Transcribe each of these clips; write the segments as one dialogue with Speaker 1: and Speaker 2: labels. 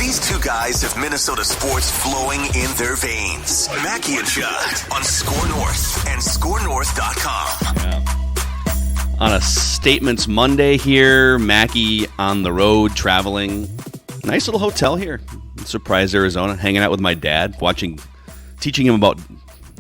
Speaker 1: These two guys have Minnesota sports flowing in their veins. Mackey and Judd on Score North and ScoreNorth.com.
Speaker 2: Yeah. On a Statements Monday here, Mackey on the road traveling. Nice little hotel here in Surprise, Arizona. Hanging out with my dad, teaching him about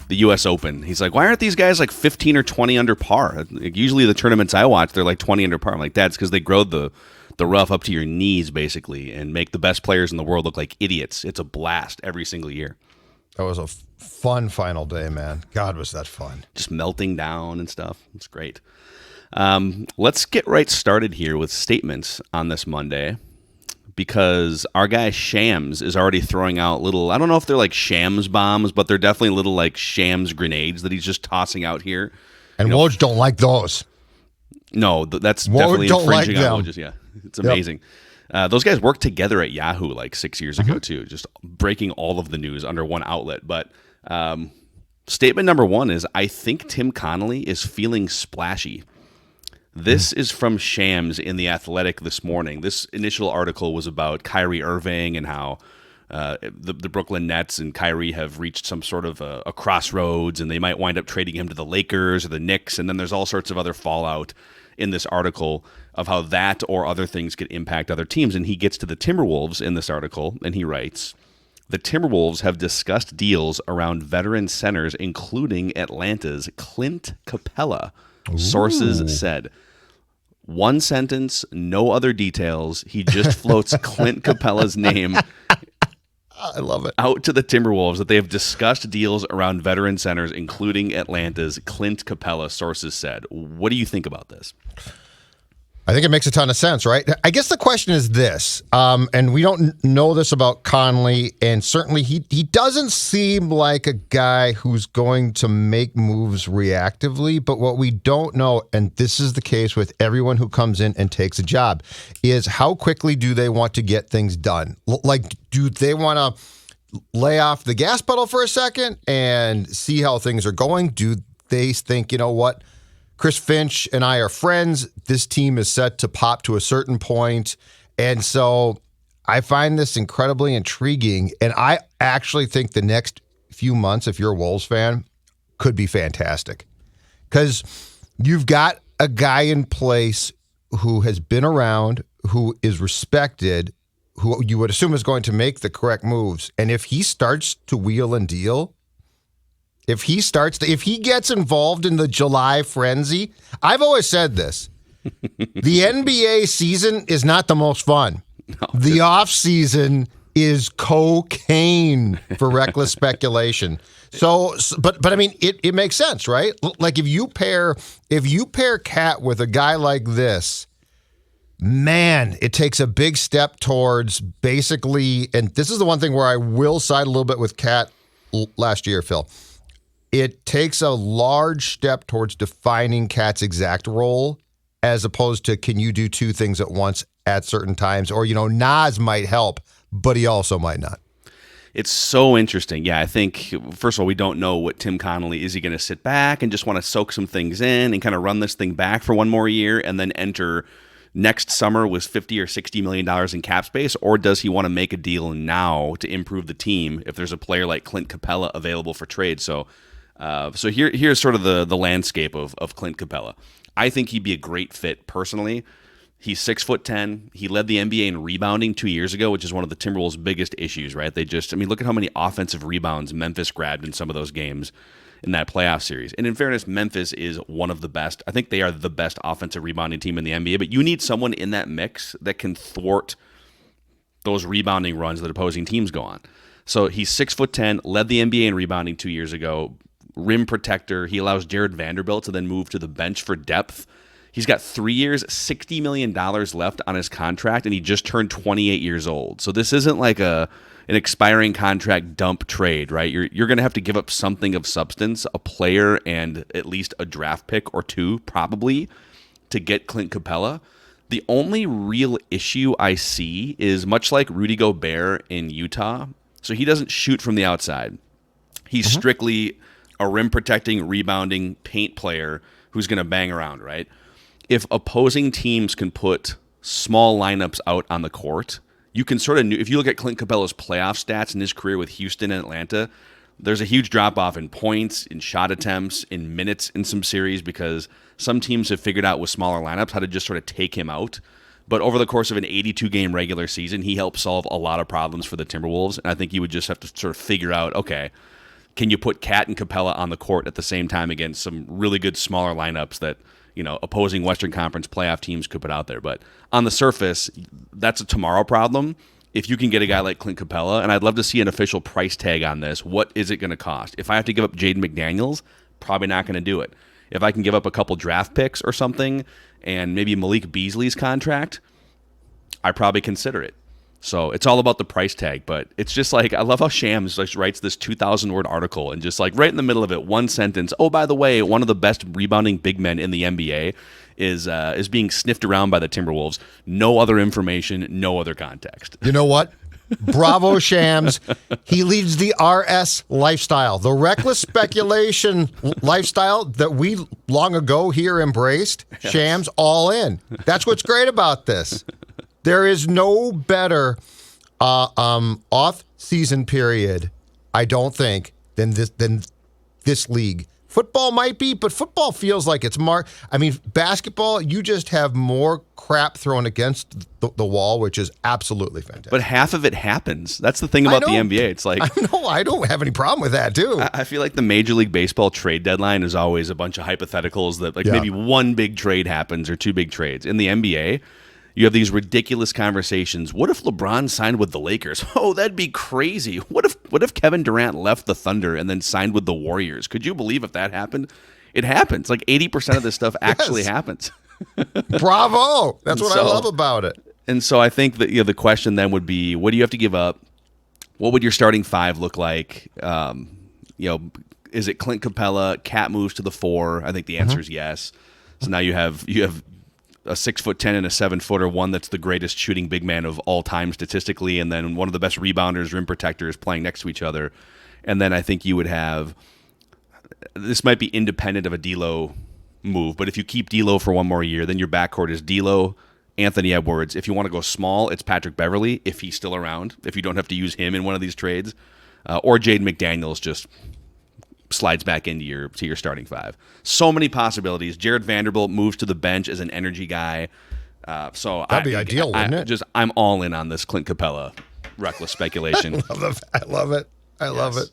Speaker 2: the U.S. Open. He's like, why aren't these guys like 15 or 20 under par? Like, usually the tournaments I watch, they're like 20 under par. I'm like, Dad, it's because they grow the rough up to your knees, basically, and make the best players in the world look like idiots. It's a blast every single year.
Speaker 3: That was a fun final day, man. God, was that fun.
Speaker 2: Just melting down and stuff. It's great. Let's get right started here with statements on this Monday, because our guy Shams is already throwing out little, I don't know if they're like Shams bombs, but they're definitely little like Shams grenades that he's just tossing out here.
Speaker 3: And Woj don't like those.
Speaker 2: No, that's definitely infringing
Speaker 3: like
Speaker 2: on Woj's. Yeah, it's amazing. Yep. Those guys worked together at Yahoo like 6 years ago too, just breaking all of the news under one outlet. But statement number one is, I think Tim Connolly is feeling splashy. This is from Shams in The Athletic this morning. This initial article was about Kyrie Irving and how the Brooklyn Nets and Kyrie have reached some sort of a crossroads, and they might wind up trading him to the Lakers or the Knicks. And then there's all sorts of other fallout in this article of how that or other things could impact other teams. And he gets to the Timberwolves in this article, and he writes, the Timberwolves have discussed deals around veteran centers, including Atlanta's Clint Capela, sources said. One sentence, no other details. He just floats Clint Capela's name.
Speaker 3: I love it.
Speaker 2: Out to the Timberwolves that they have discussed deals around veteran centers, including Atlanta's Clint Capela, sources said. What do you think about this?
Speaker 3: I think it makes a ton of sense, right? I guess the question is this, and we don't know this about Conley, and certainly he doesn't seem like a guy who's going to make moves reactively, but what we don't know, and this is the case with everyone who comes in and takes a job, is how quickly do they want to get things done? Like, do they want to lay off the gas pedal for a second and see how things are going? Do they think, you know what? Chris Finch and I are friends. This team is set to pop to a certain point. And so I find this incredibly intriguing. And I actually think the next few months, if you're a Wolves fan, could be fantastic. Because you've got a guy in place who has been around, who is respected, who you would assume is going to make the correct moves. And if he starts to wheel and deal, if he gets involved in the July frenzy, I've always said this, the NBA season is not the most fun. No. The off season is cocaine for reckless speculation. But I mean, it makes sense, right? Like if you pair Cat with a guy like this, man, it takes a big step towards basically, and this is the one thing where I will side a little bit with Cat last year, Phil. It takes a large step towards defining Cat's exact role, as opposed to can you do two things at once at certain times? Or, Nas might help, but he also might not.
Speaker 2: It's so interesting. Yeah, I think, first of all, we don't know what Tim Connolly, is he going to sit back and just want to soak some things in and kind of run this thing back for one more year and then enter next summer with $50 or $60 million in cap space? Or does he want to make a deal now to improve the team if there's a player like Clint Capela available for trade? So here's sort of the landscape of Clint Capela. I think he'd be a great fit personally. He's 6'10". He led the NBA in rebounding 2 years ago, which is one of the Timberwolves' biggest issues, right? Look at how many offensive rebounds Memphis grabbed in some of those games in that playoff series. And in fairness, Memphis is one of the best. I think they are the best offensive rebounding team in the NBA, but you need someone in that mix that can thwart those rebounding runs that opposing teams go on. So he's 6'10", led the NBA in rebounding 2 years ago, rim protector. He allows Jared Vanderbilt to then move to the bench for depth. He's got 3 years, $60 million left on his contract, and he just turned 28 years old. So this isn't like an expiring contract dump trade, right? You're going to have to give up something of substance, a player and at least a draft pick or two probably, to get Clint Capela. The only real issue I see is much like Rudy Gobert in Utah. So he doesn't shoot from the outside. He's strictly a rim-protecting, rebounding paint player who's going to bang around, right? If opposing teams can put small lineups out on the court, you can sort of, if you look at Clint Capela's playoff stats in his career with Houston and Atlanta, there's a huge drop-off in points, in shot attempts, in minutes in some series because some teams have figured out with smaller lineups how to just sort of take him out. But over the course of an 82-game regular season, he helped solve a lot of problems for the Timberwolves, and I think you would just have to sort of figure out, okay, can you put Cat and Capela on the court at the same time against some really good smaller lineups that, opposing Western Conference playoff teams could put out there? But on the surface, that's a tomorrow problem. If you can get a guy like Clint Capela, and I'd love to see an official price tag on this, what is it going to cost? If I have to give up Jaden McDaniels, probably not going to do it. If I can give up a couple draft picks or something and maybe Malik Beasley's contract, I probably consider it. So it's all about the price tag, but it's just like, I love how Shams writes this 2,000-word article and just like right in the middle of it, one sentence, oh, by the way, one of the best rebounding big men in the NBA is being sniffed around by the Timberwolves. No other information, no other context.
Speaker 3: You know what? Bravo, Shams. He leads the RS lifestyle, the reckless speculation lifestyle that we long ago here embraced. Yes. Shams, all in. That's what's great about this. There is no better off-season period, I don't think, than this league. Football might be, but football feels like it's more. I mean, basketball, you just have more crap thrown against the wall, which is absolutely fantastic.
Speaker 2: But half of it happens. That's the thing about the NBA. It's like,
Speaker 3: I don't have any problem with that, too.
Speaker 2: I feel like the Major League Baseball trade deadline is always a bunch of hypotheticals that maybe one big trade happens or two big trades. In the NBA, you have these ridiculous conversations. What if LeBron signed with the Lakers? Oh, that'd be crazy. What if Kevin Durant left the Thunder and then signed with the Warriors? Could you believe if that happened? It happens. Like 80% of this stuff actually happens.
Speaker 3: Bravo. That's what I love about it.
Speaker 2: And so I think that the question then would be, what do you have to give up? What would your starting five look like? Is it Clint Capela? Cat moves to the 4. I think the answer is yes. So now you have a 6'10" and a 7-footer, one that's the greatest shooting big man of all time statistically, and then one of the best rebounders, rim protectors playing next to each other. And then I think you would have, this might be independent of a D'Lo move, but if you keep D'Lo for one more year, then your backcourt is D'Lo, Anthony Edwards. If you want to go small, it's Patrick Beverley, if he's still around, if you don't have to use him in one of these trades, or Jaden McDaniels just slides back into your starting five. So many possibilities. Jared Vanderbilt moves to the bench as an energy guy. So
Speaker 3: that'd be ideal, wouldn't it?
Speaker 2: I'm all in on this Clint Capela reckless speculation.
Speaker 3: I love it. I love it.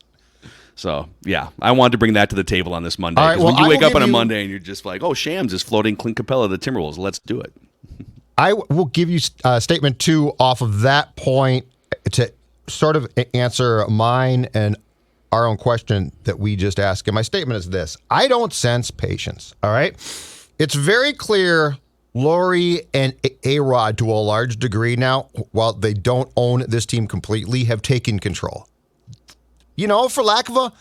Speaker 2: So yeah, I wanted to bring that to the table on this Monday.
Speaker 3: All right,
Speaker 2: when you wake up on a Monday and you're just like, oh, Shams is floating Clint Capela to the Timberwolves. Let's do it.
Speaker 3: I will give you statement 2 off of that point to sort of answer mine and our own question that we just asked. And my statement is this. I don't sense patience, all right? It's very clear Laurie and A-Rod, to a large degree now, while they don't own this team completely, have taken control. For lack of a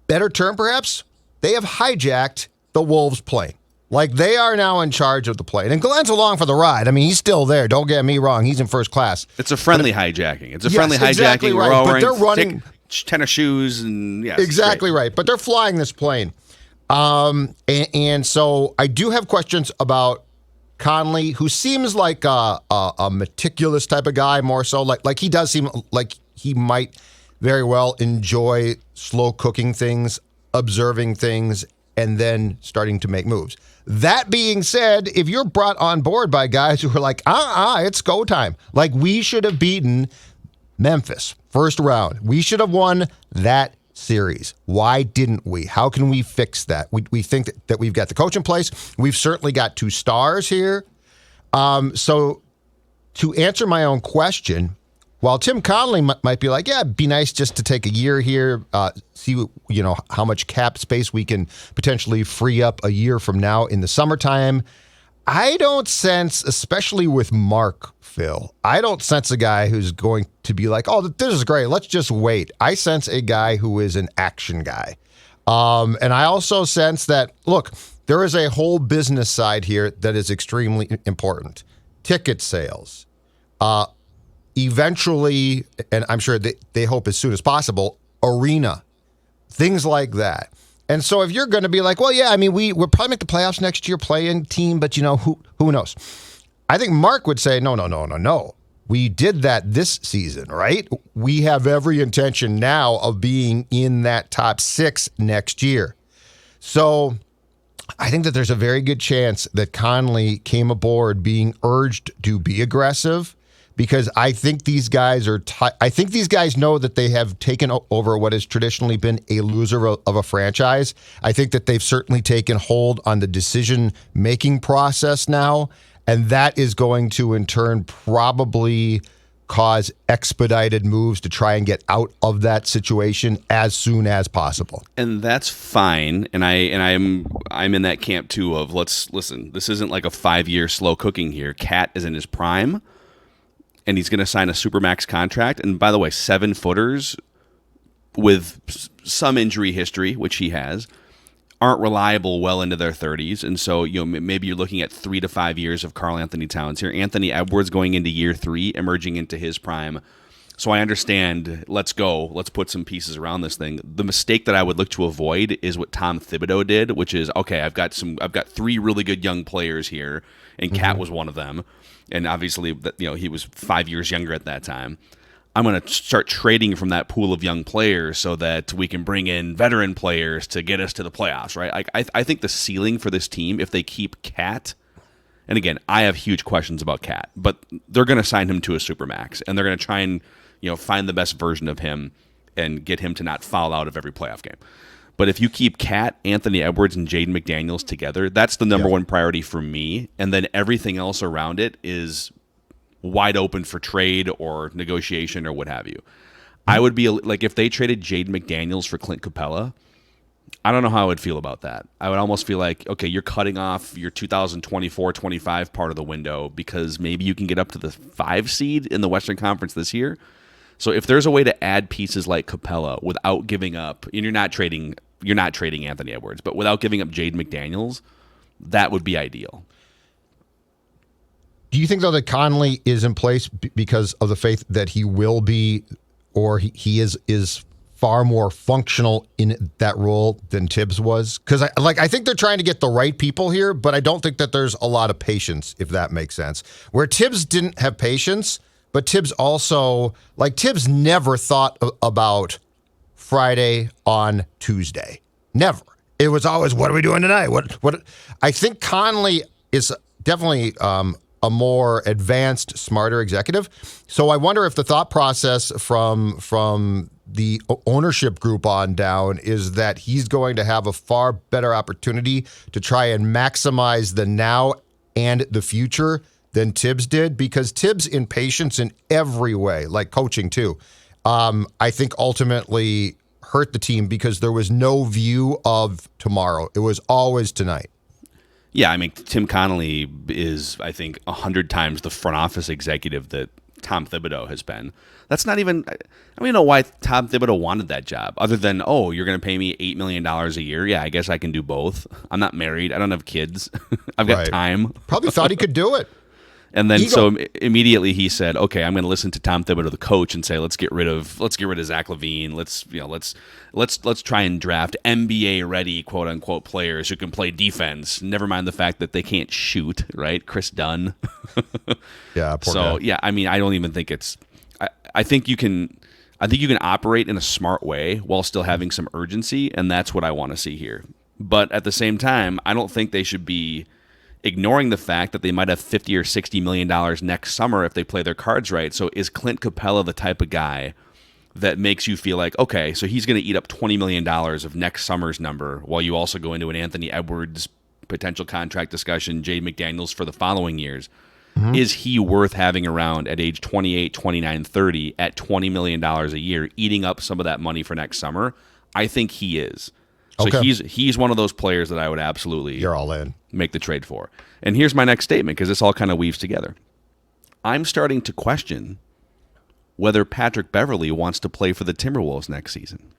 Speaker 3: better term, perhaps, they have hijacked the Wolves plane. Like, they are now in charge of the plane. And Glenn's along for the ride. I mean, he's still there. Don't get me wrong. He's in first class.
Speaker 2: It's a friendly hijacking. It's a friendly hijacking.
Speaker 3: Exactly right.
Speaker 2: We're all
Speaker 3: but they're
Speaker 2: running tennis shoes and yes,
Speaker 3: exactly right. But they're flying this plane. And so I do have questions about Conley, who seems like a meticulous type of guy, more so. Like he does seem like he might very well enjoy slow cooking things, observing things, and then starting to make moves. That being said, if you're brought on board by guys who are like, it's go time. Like, we should have beaten Memphis first round. We should have won that series. Why didn't we? How can we fix that? We think that we've got the coach in place. We've certainly got 2 stars here. So to answer my own question, while Tim Connolly might be like, yeah, it'd be nice just to take a year here, see how much cap space we can potentially free up a year from now in the summertime. I don't sense, especially with Mark, Phil, I don't sense a guy who's going to be like, oh, this is great, let's just wait. I sense a guy who is an action guy. And I also sense that, look, there is a whole business side here that is extremely important. Ticket sales. Eventually, and I'm sure they hope as soon as possible, arena, things like that. And so if you're going to be like, well, yeah, I mean, we'll probably make the playoffs next year, play-in team, but who knows? I think Mark would say, no. We did that this season, right? We have every intention now of being in that top 6 next year. So I think that there's a very good chance that Conley came aboard being urged to be aggressive, because I think these guys I think these guys know that they have taken over what has traditionally been a loser of a franchise. I think that they've certainly taken hold on the decision-making process now, and that is going to, in turn, probably cause expedited moves to try and get out of that situation as soon as possible.
Speaker 2: And that's fine. And I'm in that camp too of listen, this isn't like a 5-year slow cooking here. Cat is in his prime, and he's going to sign a supermax contract. And by the way, 7-footers with some injury history, which he has, aren't reliable well into their 30s. And so, maybe you're looking at 3 to 5 years of Karl Anthony Towns here. Anthony Edwards going into year 3, emerging into his prime. So I understand, let's go. Let's put some pieces around this thing. The mistake that I would look to avoid is what Tom Thibodeau did, which is, okay, I've got 3 really good young players here, and Cat was one of them. And obviously, he was 5 years younger at that time. I'm going to start trading from that pool of young players so that we can bring in veteran players to get us to the playoffs, right? I think the ceiling for this team, if they keep Cat, and again, I have huge questions about Cat, but they're going to sign him to a supermax, and they're going to try and find the best version of him and get him to not foul out of every playoff game. But if you keep Cat, Anthony Edwards, and Jaden McDaniels together, that's the number one priority for me, and then everything else around it is wide open for trade or negotiation or what have you. I would be like, if they traded Jaden McDaniels for Clint Capela, I don't know how I would feel about that. I would almost feel like, okay, you're cutting off your 2024-25 part of the window because maybe you can get up to the 5 seed in the Western Conference this year. So if there's a way to add pieces like Capela without giving up, and you're not trading Anthony Edwards, but without giving up Jaden McDaniels, that would be ideal.
Speaker 3: Do you think, though, that Conley is in place because of the faith that he will be, or he is far more functional in that role than Tibbs was? Because I think they're trying to get the right people here, but I don't think that there's a lot of patience, if that makes sense. Where Tibbs didn't have patience, but Tibbs also, Tibbs never thought about Friday on Tuesday. Never. It was always, what are we doing tonight? What? I think Conley is definitely a more advanced, smarter executive. So I wonder if the thought process from the ownership group on down is that he's going to have a far better opportunity to try and maximize the now and the future than Tibbs did, because Tibbs' impatience in every way, like coaching too, I think ultimately hurt the team because there was no view of tomorrow. It was always tonight.
Speaker 2: Yeah, I mean, Tim Connolly is, I think, 100 times the front office executive that Tom Thibodeau has been. That's not even, I don't even know why Tom Thibodeau wanted that job, other than, oh, you're going to pay me $8 million a year? Yeah, I guess I can do both. I'm not married. I don't have kids. I've got time.
Speaker 3: Probably thought he could do it.
Speaker 2: And then so immediately he said, "Okay, I'm going to listen to Tom Thibodeau, the coach, and say let's get rid of Zach LaVine. Let's try and draft NBA ready, quote unquote, players who can play defense. Never mind the fact that they can't shoot, right? Chris Dunn.
Speaker 3: Yeah. Poor guy.
Speaker 2: Yeah, I mean, I don't even think it's. I think you can operate in a smart way while still having some urgency, and that's what I want to see here. But at the same time, I don't think they should be ignoring the fact that they might have $50 or $60 million next summer if they play their cards right. So is Clint Capela the type of guy that makes you feel like, okay, so he's going to eat up $20 million of next summer's number while you also go into an Anthony Edwards potential contract discussion, Jay McDaniels for the following years? Mm-hmm. Is he worth having around at age 28, 29, 30 at $20 million a year, eating up some of that money for next summer? I think he is. So okay. He's one of those players that I would absolutely
Speaker 3: You're all in.
Speaker 2: Make the trade for. And here's my next statement, because this all kind of weaves together. I'm starting to question whether Patrick Beverley wants to play for the Timberwolves next season.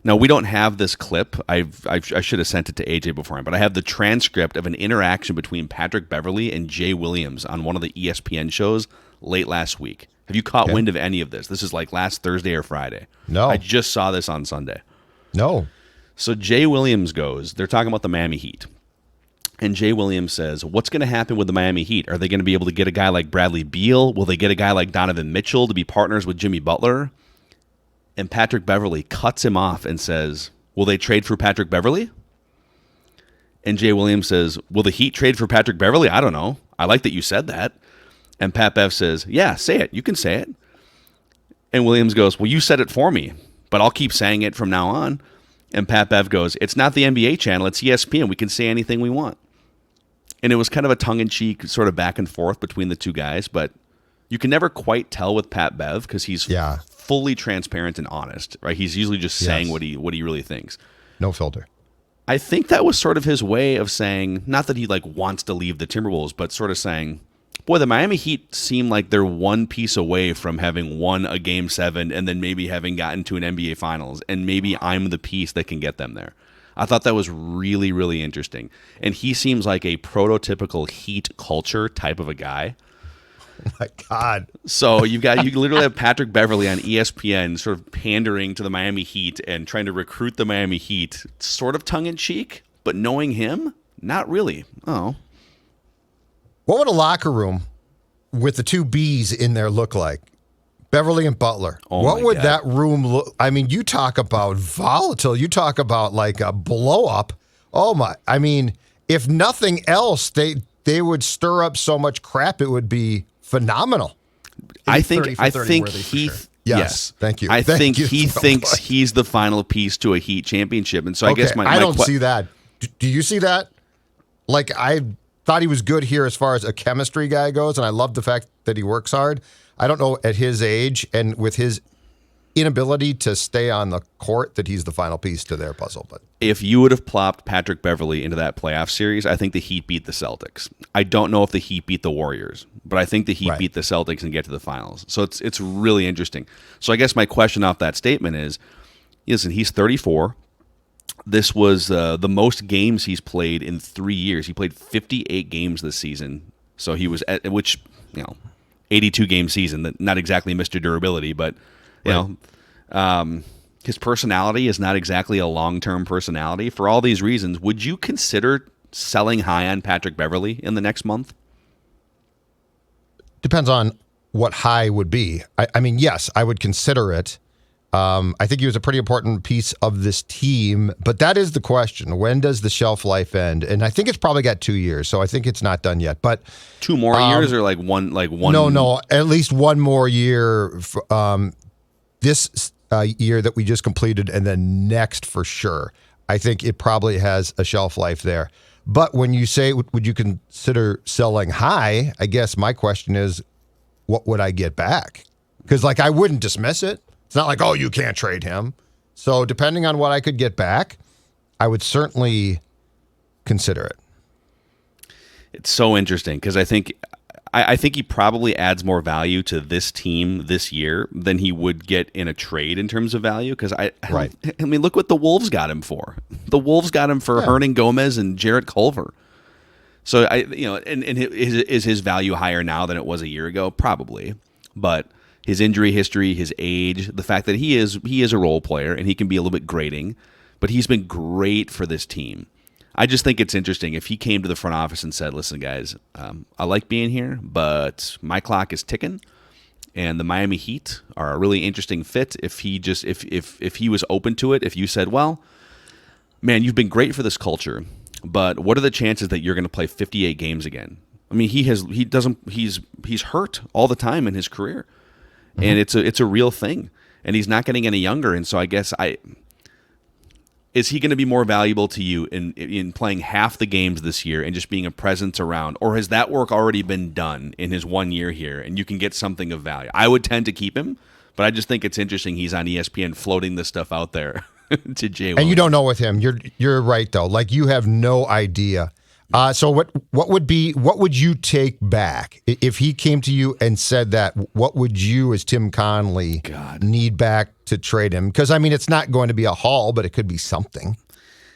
Speaker 2: Now, we don't have this clip. I should have sent it to AJ beforehand, but I have the transcript of an interaction between Patrick Beverley and Jay Williams on one of the ESPN shows late last week. Have you caught wind of any of this? This is like last Thursday or Friday.
Speaker 3: No.
Speaker 2: I just saw this on Sunday.
Speaker 3: No.
Speaker 2: So Jay Williams they're talking about the Miami Heat. And Jay Williams says, what's going to happen with the Miami Heat? Are they going to be able to get a guy like Bradley Beal? Will they get a guy like Donovan Mitchell to be partners with Jimmy Butler? And Patrick Beverley cuts him off and says, will they trade for Patrick Beverley? And Jay Williams says, will the Heat trade for Patrick Beverley? I don't know. I like that you said that. And Pat Bev says, yeah, say it. You can say it. And Williams goes, well, you said it for me, but I'll keep saying it from now on. And Pat Bev goes, it's not the NBA channel, it's ESPN. We can say anything we want. And it was kind of a tongue-in-cheek sort of back and forth between the two guys, but you can never quite tell with Pat Bev because he's fully transparent and honest, right? He's usually just saying what he really thinks.
Speaker 3: No filter.
Speaker 2: I think that was sort of his way of saying, not that he like wants to leave the Timberwolves, but sort of saying, boy, the Miami Heat seem like they're one piece away from having won a Game 7 and then maybe having gotten to an NBA Finals, and maybe I'm the piece that can get them there. I thought that was really, really interesting. And he seems like a prototypical Heat culture type of a guy.
Speaker 3: Oh my God.
Speaker 2: So you literally have Patrick Beverley on ESPN sort of pandering to the Miami Heat and trying to recruit the Miami Heat, sort of tongue-in-cheek, but knowing him, not really. Oh.
Speaker 3: What would a locker room with the two Bs in there look like? Beverley and Butler. What would that room look? I mean, you talk about volatile. You talk about like a blow up. Oh my! I mean, if nothing else, they would stir up so much crap. It would be phenomenal.
Speaker 2: I think he.
Speaker 3: Sure. Yes, thank you.
Speaker 2: I think he thinks he's the final piece to a Heat championship, and so I guess
Speaker 3: I don't see that. Do you see that? Like I thought he was good here as far as a chemistry guy goes, and I love the fact that he works hard. I don't know at his age and with his inability to stay on the court that he's the final piece to their puzzle. But
Speaker 2: if you would have plopped Patrick Beverley into that playoff series, I think the Heat beat the Celtics. I don't know if the Heat beat the Warriors, but I think the Heat beat the Celtics and get to the finals. So it's really interesting. So I guess my question off that statement is, listen, he's 34. This was the most games he's played in 3 years. He played 58 games this season. So he was at, which, 82 game season, that not exactly Mr. Durability, but his personality is not exactly a long-term personality. For all these reasons, would you consider selling high on Patrick Beverley in the next month?
Speaker 3: Depends on what high would be. I mean, yes, I would consider it. I think he was a pretty important piece of this team, but that is the question. When does the shelf life end? And I think it's probably got 2 years, so I think it's not done yet. But
Speaker 2: 2 more years or like one?
Speaker 3: No, at least 1 more year. This year that we just completed, and then next for sure. I think it probably has a shelf life there. But when you say, would you consider selling high? I guess my question is, what would I get back? Because I wouldn't dismiss it. It's not like, oh, you can't trade him. So depending on what I could get back, I would certainly consider it.
Speaker 2: It's so interesting because I think he probably adds more value to this team this year than he would get in a trade in terms of value. Because I mean, look what the Wolves got him for. The Wolves got him for Hernan Gomez and Jarrett Culver. So is his value higher now than it was a year ago? Probably, but his injury history, his age, the fact that he is a role player and he can be a little bit grating, but he's been great for this team. I just think it's interesting if he came to the front office and said, listen, guys, I like being here, but my clock is ticking, and the Miami Heat are a really interesting fit. If he was open to it, if you said, well, man, you've been great for this culture, but what are the chances that you're going to play 58 games again? I mean, he's hurt all the time in his career. And it's a real thing, and he's not getting any younger. And so I guess is he going to be more valuable to you in playing half the games this year and just being a presence around, or has that work already been done in his 1 year here, and you can get something of value? I would tend to keep him, but I just think it's interesting he's on ESPN floating this stuff out there to Jay.
Speaker 3: And you don't know with him. You're right though. You have no idea. So what would you take back if he came to you and said that? What would you, as Tim Connolly, need back to trade him? Because I mean, it's not going to be a haul, but it could be something.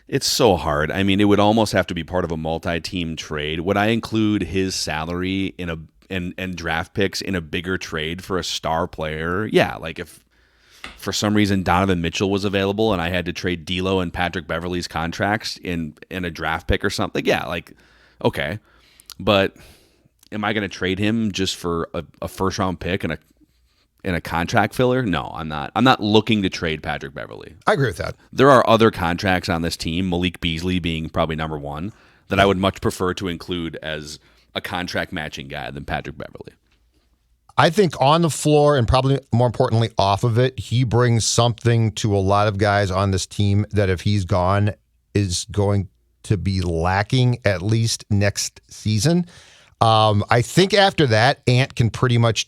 Speaker 2: It's so hard. I mean, it would almost have to be part of a multi-team trade. Would I include his salary in and draft picks in a bigger trade for a star player? Yeah, for some reason Donovan Mitchell was available and I had to trade D'Lo and Patrick Beverley's contracts in a draft pick or something, yeah, like, okay. But am I going to trade him just for a first round pick and a contract filler? No, I'm not. I'm not looking to trade Patrick Beverley.
Speaker 3: I agree with that.
Speaker 2: There are other contracts on this team, Malik Beasley being probably number one, that I would much prefer to include as a contract matching guy than Patrick Beverley.
Speaker 3: I think on the floor and probably more importantly off of it, he brings something to a lot of guys on this team that if he's gone is going to be lacking at least next season. I think after that, Ant can pretty much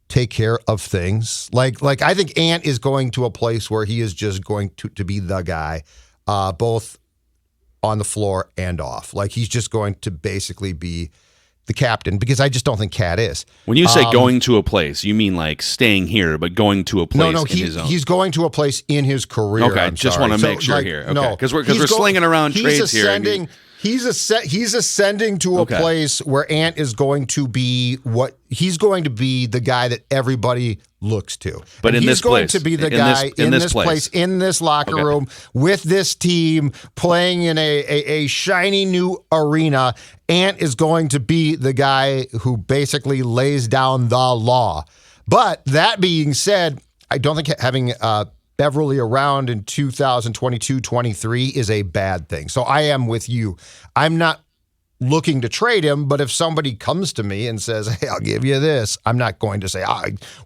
Speaker 3: take care of things. Like I think Ant is going to a place where he is just going to be the guy, both on the floor and off. Like he's just going to basically be the captain, because I just don't think Cat is.
Speaker 2: When you say going to a place, you mean like staying here, but going to a place in his own?
Speaker 3: He's going to a place in his career.
Speaker 2: Okay, just want to make sure here. Okay,
Speaker 3: no,
Speaker 2: because we're slinging around trades here.
Speaker 3: He's ascending to a place where Ant is going to be he's going to be the guy that everybody looks to.
Speaker 2: But in this place,
Speaker 3: he's going to be the guy in this place, in this locker room, with this team, playing in a shiny new arena. Ant is going to be the guy who basically lays down the law. But that being said, I don't think having Beverley around in 2022-23 is a bad thing. So I am with you. I'm not looking to trade him, but if somebody comes to me and says, hey, I'll give you this, I'm not going to say,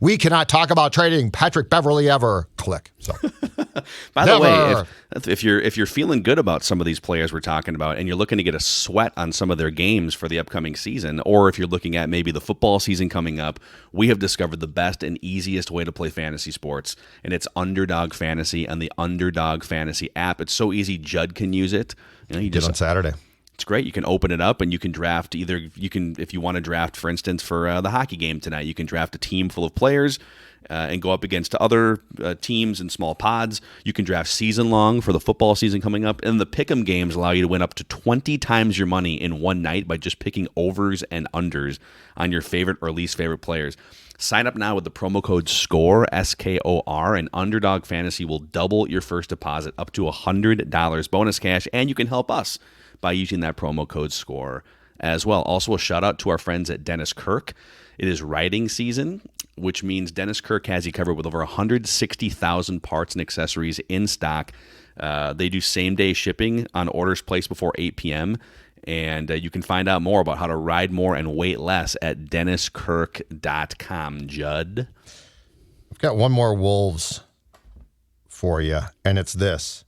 Speaker 3: we cannot talk about trading Patrick Beverley ever. Click. So,
Speaker 2: by the way, if you're feeling good about some of these players we're talking about and you're looking to get a sweat on some of their games for the upcoming season, or if you're looking at maybe the football season coming up, we have discovered the best and easiest way to play fantasy sports, and it's Underdog Fantasy on the Underdog Fantasy app. It's so easy, Judd can use it. You
Speaker 3: just on Saturday.
Speaker 2: It's great. You can open it up and you can draft if you want to draft, for instance, for the hockey game tonight, you can draft a team full of players and go up against other teams in small pods. You can draft season long for the football season coming up. And the pick'em games allow you to win up to 20 times your money in one night by just picking overs and unders on your favorite or least favorite players. Sign up now with the promo code SCORE, SKOR, and Underdog Fantasy will double your first deposit up to $100 bonus cash, and you can help us by using that promo code SCORE as well. Also, a shout out to our friends at Dennis Kirk. It is riding season, which means Dennis Kirk has you covered with over 160,000 parts and accessories in stock. They do same-day shipping on orders placed before 8 p.m., and you can find out more about how to ride more and wait less at DennisKirk.com. Judd?
Speaker 3: I've got one more Wolves for you, and it's this.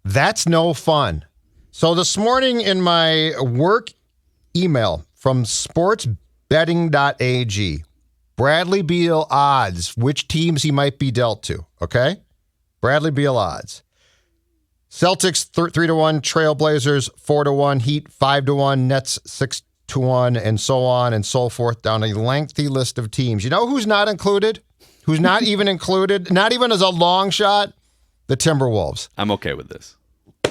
Speaker 3: That's no fun. So this morning in my work email from sportsbetting.ag, Bradley Beal odds, which teams he might be dealt to, okay? Bradley Beal odds. Celtics 3-1, Trailblazers 4-1, Heat 5-1, Nets 6-1, and so on and so forth down a lengthy list of teams. You know who's not included? Who's not even included? Not even as a long shot? The Timberwolves.
Speaker 2: I'm okay with this.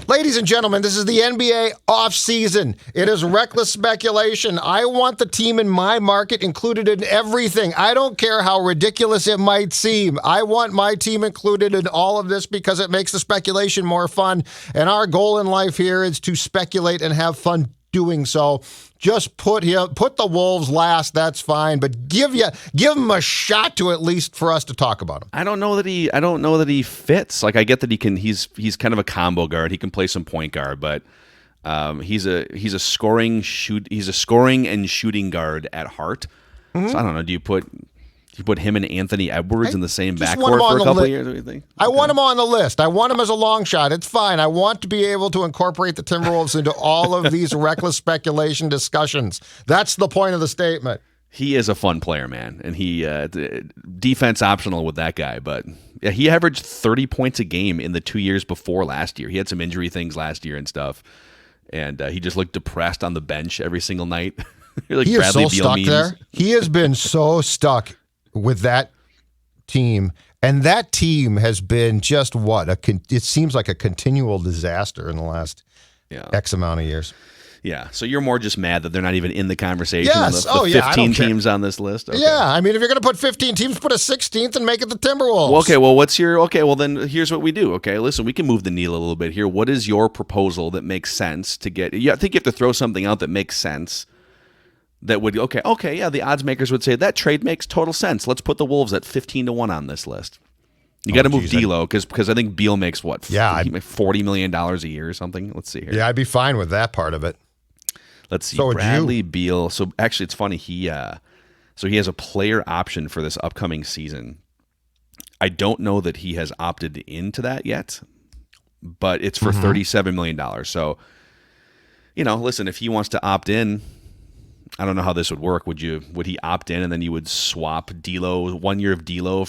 Speaker 3: Ladies and gentlemen, this is the NBA offseason. It is reckless speculation. I want the team in my market included in everything. I don't care how ridiculous it might seem. I want my team included in all of this because it makes the speculation more fun. And our goal in life here is to speculate and have fun doing so. Just put the Wolves last, that's fine, but give him a shot to at least for us to talk about him.
Speaker 2: I don't know that he fits. Like, I get that he's kind of a combo guard. He can play some point guard, but he's a scoring and shooting guard at heart. Mm-hmm. So I don't know. Do you put him and Anthony Edwards in the same backcourt for a couple of years? What do you think?
Speaker 3: I want him on the list. I want him as a long shot. It's fine. I want to be able to incorporate the Timberwolves into all of these reckless speculation discussions. That's the point of the statement.
Speaker 2: He is a fun player, man, and he defense optional with that guy. But yeah, he averaged 30 points a game in the 2 years before last year. He had some injury things last year and stuff, and he just looked depressed on the bench every single night. Like
Speaker 3: he
Speaker 2: Bradley
Speaker 3: is so
Speaker 2: Beal
Speaker 3: stuck
Speaker 2: memes.
Speaker 3: there. He has been so stuck with that team, and that team has been just it seems like a continual disaster in the last X amount of years.
Speaker 2: Yeah, so you're more just mad that they're not even in the conversation.
Speaker 3: Yes.
Speaker 2: The 15
Speaker 3: I don't care.
Speaker 2: teams on this list. Okay.
Speaker 3: Yeah, I mean, if you're going to put 15 teams, put a 16th and make it the Timberwolves.
Speaker 2: Well, okay, well, well, then here's what we do. Okay, listen, we can move the needle a little bit here. What is your proposal that makes sense to get? I think you have to throw something out that makes sense. That would, yeah, the odds makers would say that trade makes total sense. Let's put the Wolves at 15-1 on this list. You got to move D'Lo because I think Beal makes what?
Speaker 3: Yeah,
Speaker 2: he makes $40 million a year or something. Let's see here.
Speaker 3: Yeah, I'd be fine with that part of it.
Speaker 2: Let's see.
Speaker 3: So
Speaker 2: Bradley Beal. So actually, it's funny. He has a player option for this upcoming season. I don't know that he has opted into that yet, but it's for $37 million. So, listen, if he wants to opt in, I don't know how this would work. Would he opt in and then you would swap D'Lo 1 year of D'Lo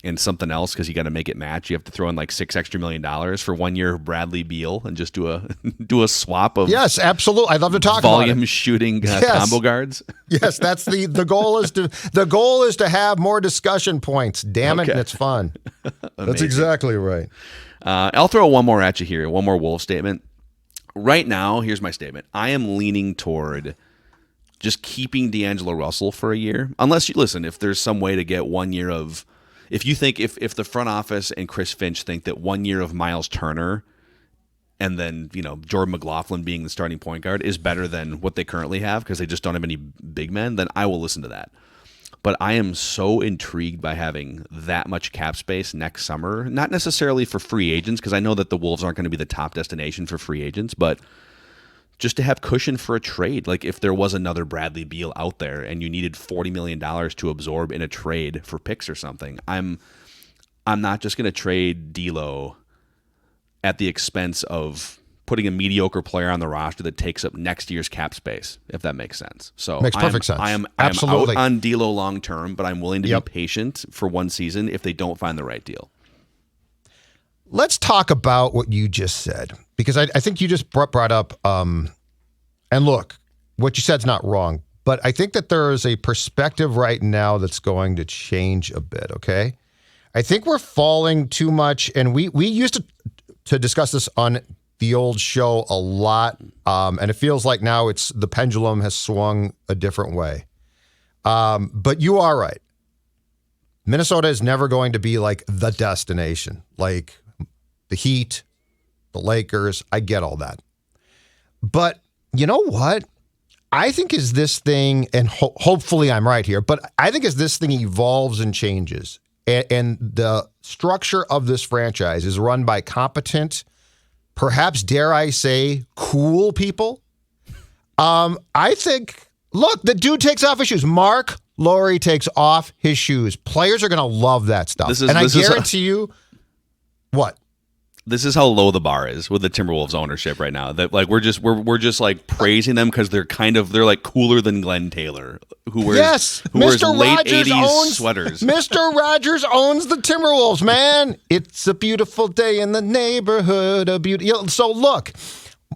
Speaker 2: and something else because you got to make it match? You have to throw in like $6 extra million for 1 year of Bradley Beal and just do a swap of
Speaker 3: yes, absolutely. I'd love to talk about it.
Speaker 2: Volume shooting combo guards.
Speaker 3: Yes, that's the goal is to have more discussion points. Damn it, and it's fun. That's exactly right.
Speaker 2: I'll throw one more at you here. One more Wolf statement. Right now, here's my statement. I am leaning toward just keeping D'Angelo Russell for a year. Unless if there's some way to get 1 year of, if you think, if the front office and Chris Finch think that 1 year of Miles Turner and then, Jordan McLaughlin being the starting point guard is better than what they currently have because they just don't have any big men, then I will listen to that. But I am so intrigued by having that much cap space next summer, not necessarily for free agents, because I know that the Wolves aren't going to be the top destination for free agents, but just to have cushion for a trade. Like if there was another Bradley Beal out there and you needed $40 million to absorb in a trade for picks or something, I'm not just going to trade D'Lo at the expense of putting a mediocre player on the roster that takes up next year's cap space, if that makes sense. So
Speaker 3: makes perfect sense.
Speaker 2: I am
Speaker 3: Absolutely
Speaker 2: out on D'Lo long term, but I'm willing to be patient for one season if they don't find the right deal.
Speaker 3: Let's talk about what you just said, because I think you just brought up, and look, what you said's not wrong, but I think that there is a perspective right now that's going to change a bit, okay? I think we're falling too much, and we used to discuss this on the old show a lot, and it feels like now the pendulum has swung a different way. But you are right. Minnesota is never going to be like the destination, like the Heat, the Lakers. I get all that. But you know what? I think as this thing, and hopefully I'm right here, but I think as this thing evolves and changes, and the structure of this franchise is run by competent, perhaps dare I say, cool people, I think, look, the dude takes off his shoes. Mark Lowry takes off his shoes. Players are going to love that stuff. I guarantee you, what?
Speaker 2: This is how low the bar is with the Timberwolves ownership right now. That like we're just like praising them because they're like cooler than Glenn Taylor, who wears late '80s sweaters.
Speaker 3: Mr. Rogers owns the Timberwolves, man. It's a beautiful day in the neighborhood. So look,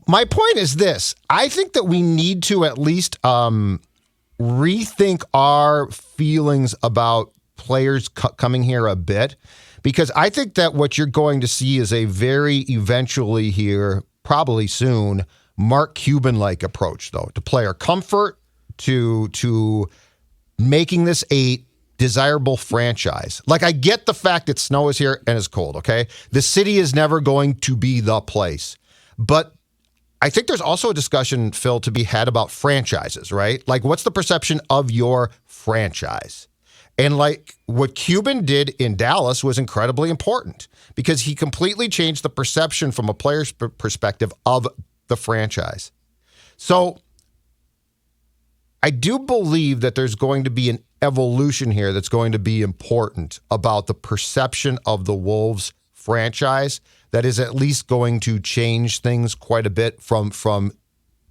Speaker 3: my point is this: I think that we need to at least rethink our feelings about players coming here a bit. Because I think that what you're going to see is a very eventually here, probably soon, Mark Cuban-like approach, though, to player comfort, to making this a desirable franchise. Like, I get the fact that snow is here and it's cold, okay? The city is never going to be the place. But I think there's also a discussion, Phil, to be had about franchises, right? Like, what's the perception of your franchise? And like what Cuban did in Dallas was incredibly important because he completely changed the perception from a player's perspective of the franchise. So I do believe that there's going to be an evolution here that's going to be important about the perception of the Wolves franchise that is at least going to change things quite a bit from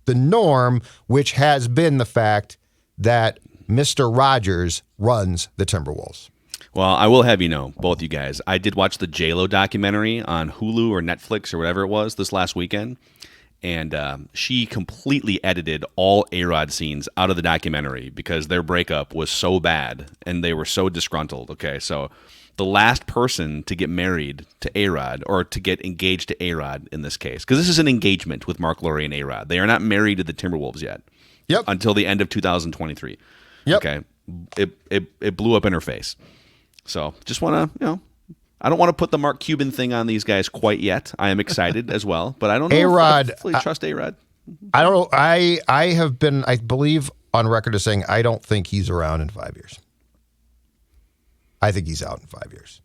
Speaker 3: the norm, which has been the fact that Mr. Rogers runs the Timberwolves.
Speaker 2: Well, I will have you know, both you guys, I did watch the J-Lo documentary on Hulu or Netflix or whatever it was this last weekend, And she completely edited all A-Rod scenes out of the documentary because their breakup was so bad and they were so disgruntled. Okay, so the last person to get married to A-Rod, or to get engaged to A-Rod in this case, because this is an engagement with Mark Lowry and A-Rod. They are not married to the Timberwolves yet.
Speaker 3: Yep.
Speaker 2: Until the end of 2023.
Speaker 3: Yep.
Speaker 2: Okay. It blew up in her face. So just want to, I don't want to put the Mark Cuban thing on these guys quite yet. I am excited as well, but I don't know
Speaker 3: A-Rod,
Speaker 2: if I fully trust A-Rod.
Speaker 3: I don't know. I have been, I believe, on record as saying I don't think he's around in 5 years. I think he's out in 5 years.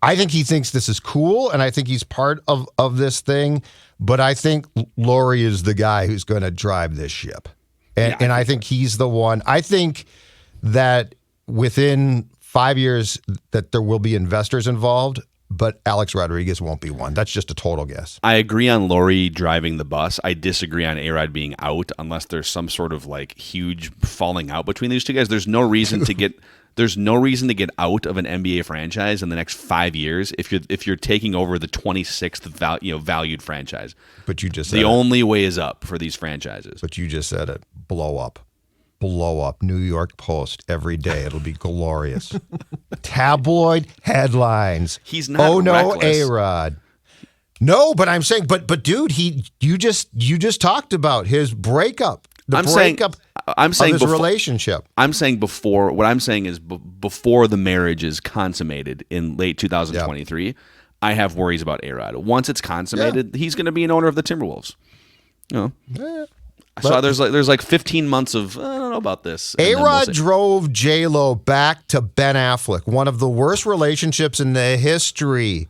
Speaker 3: I think he thinks this is cool, and I think he's part of this thing, but I think Lowry is the guy who's going to drive this ship. And I think he's the one. I think that within 5 years that there will be investors involved, but Alex Rodriguez won't be one. That's just a total guess.
Speaker 2: I agree on Lowry driving the bus. I disagree on A-Rod being out unless there's some sort of like huge falling out between these two guys. There's no reason to get out of an NBA franchise in the next 5 years if you're taking over the 26th valued franchise.
Speaker 3: But you just said
Speaker 2: the only way is up for these franchises.
Speaker 3: But you just said it. Blow up. New York Post every day. It'll be glorious. Tabloid headlines.
Speaker 2: He's not.
Speaker 3: Oh no,
Speaker 2: reckless.
Speaker 3: A-Rod. No, but I'm saying, but dude, you just talked about his breakup. I'm saying his relationship.
Speaker 2: I'm saying before. What I'm saying is before the marriage is consummated in late 2023. I have worries about A-Rod. Once it's consummated, he's going to be an owner of the Timberwolves. So there's like 15 months of I don't know about this.
Speaker 3: A-Rod drove J-Lo back to Ben Affleck, one of the worst relationships in the history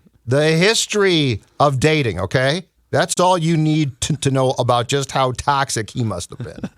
Speaker 3: of dating. Okay, that's all you need to know about just how toxic he must have been.